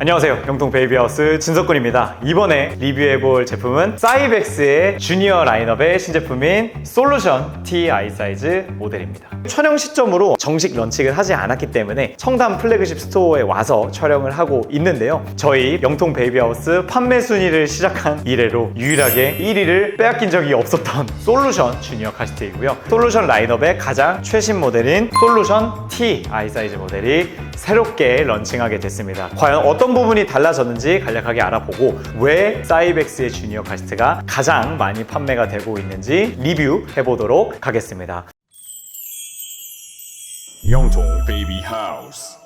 안녕하세요, 영통 베이비하우스 진석군입니다. 이번에 리뷰해볼 제품은 사이벡스의 주니어 라인업의 신제품인 솔루션 T 아이 사이즈 모델입니다. 촬영 시점으로 정식 런칭을 하지 않았기 때문에 청담 플래그십 스토어에 와서 촬영을 하고 있는데요. 저희 영통 베이비하우스 판매 순위를 시작한 이래로 유일하게 1위를 빼앗긴 적이 없었던 솔루션 주니어 카시트이고요. 솔루션 라인업의 가장 최신 모델인 솔루션 T 아이 사이즈 모델이 새롭게 런칭하게 됐습니다. 과연 어떤 부분이 달라졌는지 간략하게 알아보고 왜 사이벡스의 주니어 카시트가 가장 많이 판매가 되고 있는지 리뷰해보도록 하겠습니다. 영통 베이비 하우스.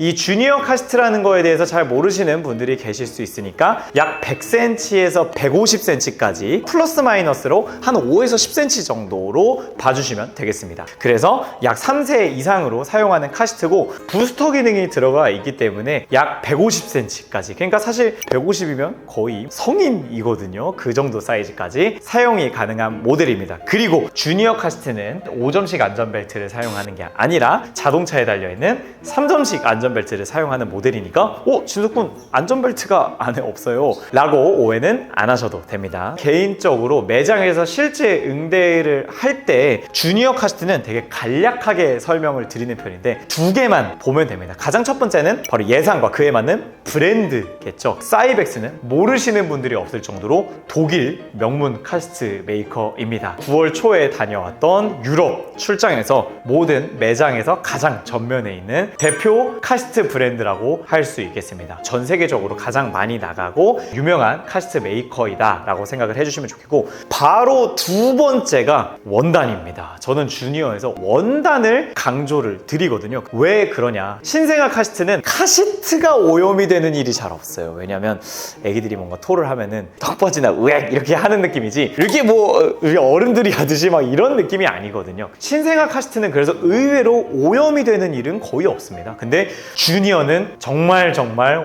이 주니어 카시트라는 거에 대해서 잘 모르시는 분들이 계실 수 있으니까 약 100cm에서 150cm까지 플러스 마이너스로 한 5에서 10cm 정도로 봐주시면 되겠습니다. 그래서 약 3세 이상으로 사용하는 카시트고 부스터 기능이 들어가 있기 때문에 약 150cm까지, 그러니까 사실 150이면 거의 성인이거든요. 그 정도 사이즈까지 사용이 가능한 모델입니다. 그리고 주니어 카시트는 5점식 안전벨트를 사용하는 게 아니라 자동차에 달려있는 3점식 안전벨트를 사용하는 모델이니까 진석군 안전벨트가 안에 없어요 라고 오해는 안 하셔도 됩니다. 개인적으로 매장에서 실제 응대를 할 때 주니어 카시트는 되게 간략하게 설명을 드리는 편인데 두 개만 보면 됩니다. 가장 첫 번째는 바로 예상과 그에 맞는 브랜드겠죠. 사이벡스는 모르시는 분들이 없을 정도로 독일 명문 카시트 메이커입니다. 9월 초에 다녀왔던 유럽 출장에서 모든 매장에서 가장 전면에 있는 대표 카시트 브랜드라고 할 수 있겠습니다. 전 세계적으로 가장 많이 나가고 유명한 카시트 메이커이다 라고 생각을 해주시면 좋겠고, 바로 두 번째가 원단입니다. 저는 주니어에서 원단을 강조를 드리거든요. 왜 그러냐, 신생아 카시트는 카시트가 오염이 되는 일이 잘 없어요. 왜냐면 애기들이 뭔가 토를 하면은 턱받이나 으액 이렇게 하는 느낌이지, 이렇게 우리 어른들이 하듯이 막 이런 느낌이 아니거든요. 신생아 카시트는 그래서 의외로 오염이 되는 일은 거의 없습니다. 근데 주니어는 정말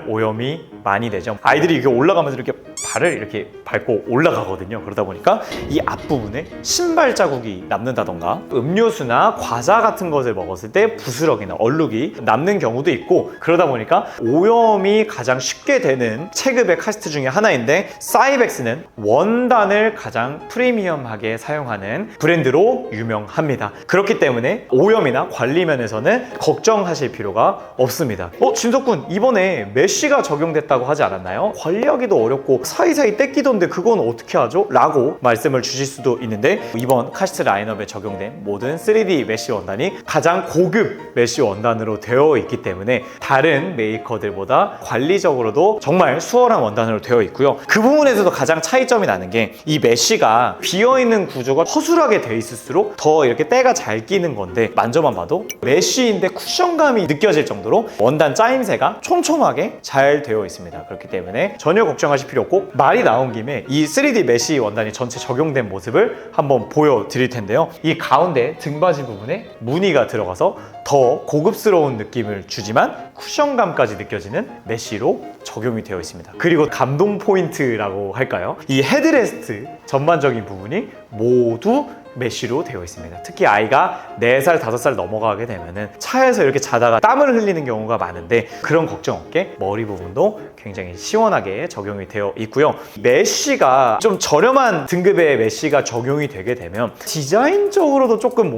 오염이 많이 되죠. 아이들이 이렇게 올라가면서 이렇게 발을 이렇게 밟고 올라가거든요. 그러다 보니까 이 앞부분에 신발 자국이 남는다던가 음료수나 과자 같은 것을 먹었을 때 부스러기나 얼룩이 남는 경우도 있고, 그러다 보니까 오염이 가장 쉽게 되는 체급의 카시트 중에 하나인데, 사이벡스는 원단을 가장 프리미엄하게 사용하는 브랜드로 유명합니다. 그렇기 때문에 오염이나 관리 면에서는 걱정하실 필요가 없습니다. 진석군, 이번에 메쉬가 적용됐다고 하지 않았나요? 관리하기도 어렵고 사이사이 떼끼던데 그건 어떻게 하죠? 라고 말씀을 주실 수도 있는데, 이번 카시트 라인업에 적용된 모든 3D 메쉬 원단이 가장 고급 메쉬 원단으로 되어 있기 때문에 다른 메이커들보다 관리적으로도 정말 수월한 원단으로 되어 있고요. 그 부분에서도 가장 차이점이 나는 게, 이 메쉬가 비어있는 구조가 허술하게 되어 있을수록 더 이렇게 때가 잘 끼는 건데, 만져만 봐도 메쉬인데 쿠션감이 느껴질 정도로 원단 짜임새가 촘촘하게 잘 되어 있습니다. 그렇기 때문에 전혀 걱정하실 필요 없고, 말이 나온 김에 이 3D 메쉬 원단이 전체 적용된 모습을 한번 보여드릴 텐데요. 이 가운데 등받이 부분에 무늬가 들어가서 더 고급스러운 느낌을 주지만 쿠션감까지 느껴지는 메쉬로 적용이 되어 있습니다. 그리고 감동 포인트라고 할까요? 이 헤드레스트 전반적인 부분이 모두 메쉬로 되어 있습니다. 특히 아이가 4살, 5살 넘어가게 되면은 차에서 이렇게 자다가 땀을 흘리는 경우가 많은데, 그런 걱정 없게 머리 부분도 굉장히 시원하게 적용이 되어 있고요. 메쉬가 좀 저렴한 등급의 메쉬가 적용이 되게 되면 디자인적으로도 조금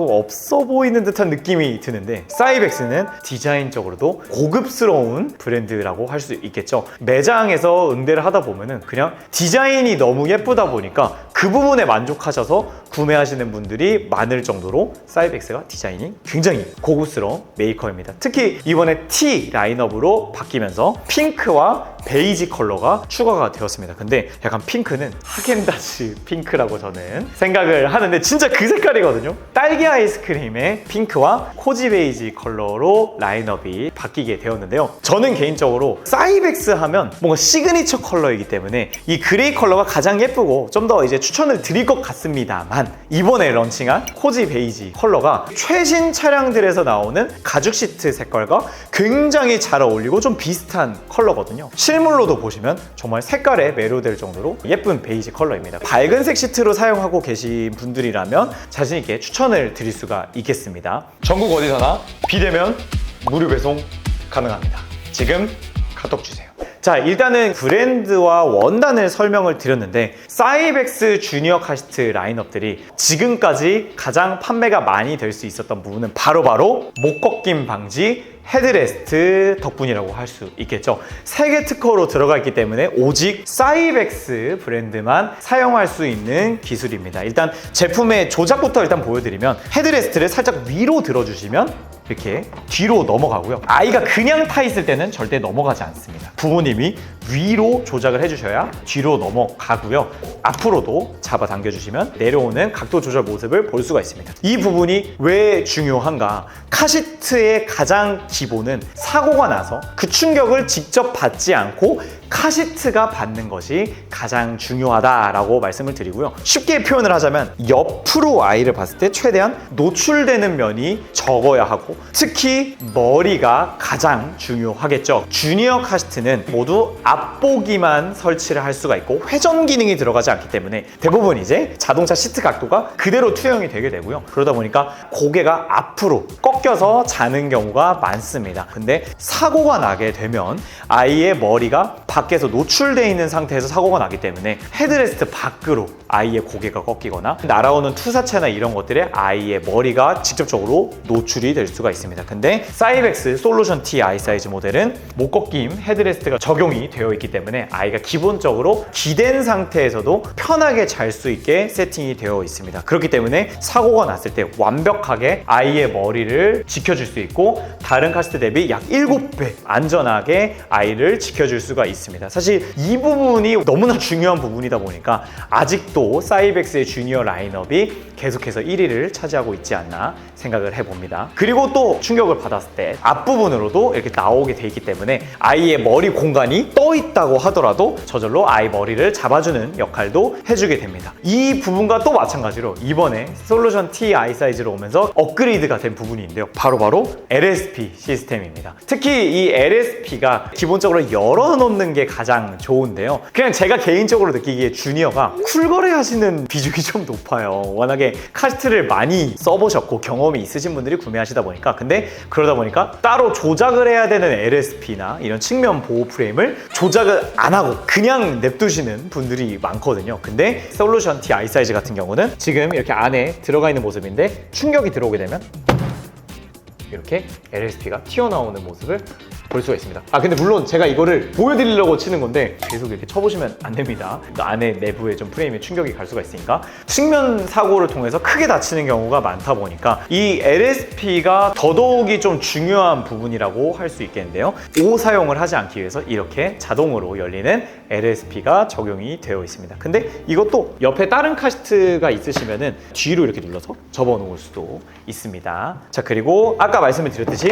없어 보이는 듯한 느낌이 드는데, 사이벡스는 디자인적으로도 고급스러운 브랜드라고 할 수 있겠죠. 매장에서 응대를 하다 보면은 그냥 디자인이 너무 예쁘다 보니까 그 부분에 만족하셔서 구매하시는 분들이 많을 정도로 사이벡스가 디자인이 굉장히 고급스러운 메이커입니다. 특히 이번에 T 라인업으로 바뀌면서 핑크와 베이지 컬러가 추가가 되었습니다. 근데 약간 핑크는 하겐다즈 핑크라고 저는 생각을 하는데, 진짜 그 색깔이거든요. 딸기 아이스크림의 핑크와 코지 베이지 컬러로 라인업이 바뀌게 되었는데요. 저는 개인적으로 사이벡스 하면 뭔가 시그니처 컬러이기 때문에 이 그레이 컬러가 가장 예쁘고 좀 더 이제 추천을 드릴 것 같습니다만, 이번에 런칭한 코지 베이지 컬러가 최신 차량들에서 나오는 가죽 시트 색깔과 굉장히 잘 어울리고 좀 비슷한 컬러거든요. 실물로도 보시면 정말 색깔에 매료될 정도로 예쁜 베이지 컬러입니다. 밝은색 시트로 사용하고 계신 분들이라면 자신있게 추천을 드릴 수가 있겠습니다. 전국 어디서나 비대면 무료 배송 가능합니다. 지금 카톡 주세요. 자, 일단은 브랜드와 원단을 설명을 드렸는데 사이벡스 주니어 카시트 라인업들이 지금까지 가장 판매가 많이 될 수 있었던 부분은 바로바로 목 꺾임 방지 헤드레스트 덕분이라고 할 수 있겠죠. 세계 특허로 들어가 있기 때문에 오직 사이벡스 브랜드만 사용할 수 있는 기술입니다. 일단 제품의 조작부터 일단 보여드리면 헤드레스트를 살짝 위로 들어주시면 이렇게 뒤로 넘어가고요. 아이가 그냥 타 있을 때는 절대 넘어가지 않습니다. 부모님이 위로 조작을 해주셔야 뒤로 넘어가고요. 앞으로도 잡아당겨 주시면 내려오는 각도 조절 모습을 볼 수가 있습니다. 이 부분이 왜 중요한가? 카시트의 가장 기본은 사고가 나서 그 충격을 직접 받지 않고 카시트가 받는 것이 가장 중요하다라고 말씀을 드리고요. 쉽게 표현을 하자면 옆으로 아이를 봤을 때 최대한 노출되는 면이 적어야 하고 특히 머리가 가장 중요하겠죠. 주니어 카시트는 모두 앞보기만 설치를 할 수가 있고 회전 기능이 들어가지 않기 때문에 대부분 이제 자동차 시트 각도가 그대로 투영이 되게 되고요. 그러다 보니까 고개가 앞으로 꺾여서 자는 경우가 많습니다. 근데 사고가 나게 되면 아이의 머리가 밖에서 노출되어 있는 상태에서 사고가 나기 때문에 헤드레스트 밖으로 아이의 고개가 꺾이거나 날아오는 투사체나 이런 것들에 아이의 머리가 직접적으로 노출이 될 수가 있습니다. 근데 사이벡스 솔루션 T 아이 사이즈 모델은 목 꺾임 헤드레스트가 적용이 되어 있기 때문에 아이가 기본적으로 기댄 상태에서도 편하게 잘 수 있게 세팅이 되어 있습니다. 그렇기 때문에 사고가 났을 때 완벽하게 아이의 머리를 지켜줄 수 있고 다른 카시트 대비 약 7배 안전하게 아이를 지켜줄 수가 있습니다. 사실 이 부분이 너무나 중요한 부분이다 보니까 아직도 사이벡스의 주니어 라인업이 계속해서 1위를 차지하고 있지 않나 생각을 해봅니다. 그리고 또 충격을 받았을 때 앞부분으로도 이렇게 나오게 돼 있기 때문에 아이의 머리 공간이 떠 있다고 하더라도 저절로 아이 머리를 잡아주는 역할도 해주게 됩니다. 이 부분과 또 마찬가지로 이번에 솔루션 T 아이 사이즈로 오면서 업그레이드가 된 부분이 있는데요. 바로 LSP 시스템입니다. 특히 이 LSP가 기본적으로 열어놓는 게 가장 좋은데요. 그냥 제가 개인적으로 느끼기에 주니어가 쿨거래 하시는 비중이 좀 높아요. 워낙에 카시트를 많이 써보셨고 경험이 있으신 분들이 구매하시다 보니까 근데 그러다 보니까 따로 조작을 해야 되는 LSP나 이런 측면 보호 프레임을 조작을 안 하고 그냥 냅두시는 분들이 많거든요. 근데 솔루션 T 아이 사이즈 같은 경우는 지금 이렇게 안에 들어가 있는 모습인데 충격이 들어오게 되면 이렇게 LSP가 튀어나오는 모습을 볼 수가 있습니다. 근데 물론 제가 이거를 보여드리려고 치는 건데 계속 이렇게 쳐보시면 안 됩니다. 그 안에 내부에 좀 프레임에 충격이 갈 수가 있으니까 측면 사고를 통해서 크게 다치는 경우가 많다 보니까 이 LSP가 더더욱이 좀 중요한 부분이라고 할 수 있겠는데요. 오사용을 하지 않기 위해서 이렇게 자동으로 열리는 LSP가 적용이 되어 있습니다. 근데 이것도 옆에 다른 카시트가 있으시면은 뒤로 이렇게 눌러서 접어 놓을 수도 있습니다. 자, 그리고 아까 말씀을 드렸듯이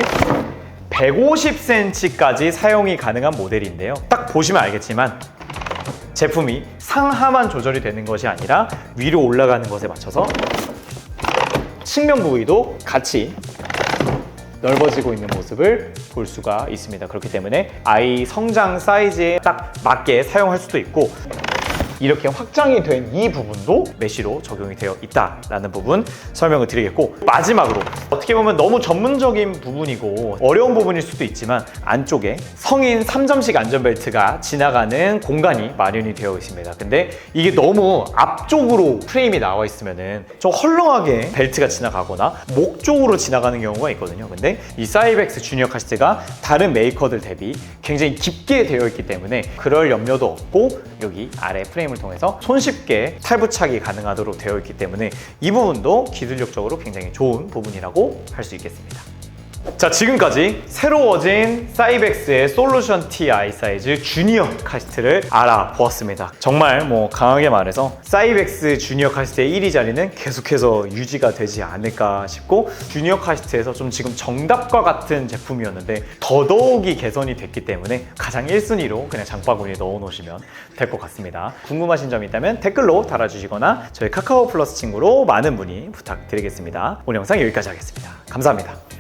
150cm까지 사용이 가능한 모델인데요. 딱 보시면 알겠지만 제품이 상하만 조절이 되는 것이 아니라 위로 올라가는 것에 맞춰서 측면 부위도 같이 넓어지고 있는 모습을 볼 수가 있습니다. 그렇기 때문에 아이 성장 사이즈에 딱 맞게 사용할 수도 있고 이렇게 확장이 된 이 부분도 메쉬로 적용이 되어 있다라는 부분 설명을 드리겠고 마지막으로 어떻게 보면 너무 전문적인 부분이고 어려운 부분일 수도 있지만 안쪽에 성인 3점식 안전벨트가 지나가는 공간이 마련이 되어 있습니다. 근데 이게 너무 앞쪽으로 프레임이 나와 있으면은 좀 헐렁하게 벨트가 지나가거나 목 쪽으로 지나가는 경우가 있거든요. 근데 이 사이벡스 주니어 카시트가 다른 메이커들 대비 굉장히 깊게 되어 있기 때문에 그럴 염려도 없고 여기 아래 프레임을 통해서 손쉽게 탈부착이 가능하도록 되어 있기 때문에 이 부분도 기술력적으로 굉장히 좋은 부분이라고 할 수 있겠습니다. 자, 지금까지 새로워진 사이벡스의 솔루션 T 아이 사이즈 주니어 카시트를 알아보았습니다. 정말 강하게 말해서 사이벡스 주니어 카시트의 1위 자리는 계속해서 유지가 되지 않을까 싶고 주니어 카시트에서 좀 지금 정답과 같은 제품이었는데 더더욱이 개선이 됐기 때문에 가장 1순위로 그냥 장바구니에 넣어 놓으시면 될 것 같습니다. 궁금하신 점이 있다면 댓글로 달아주시거나 저희 카카오 플러스 친구로 많은 문의 부탁드리겠습니다. 오늘 영상 여기까지 하겠습니다. 감사합니다.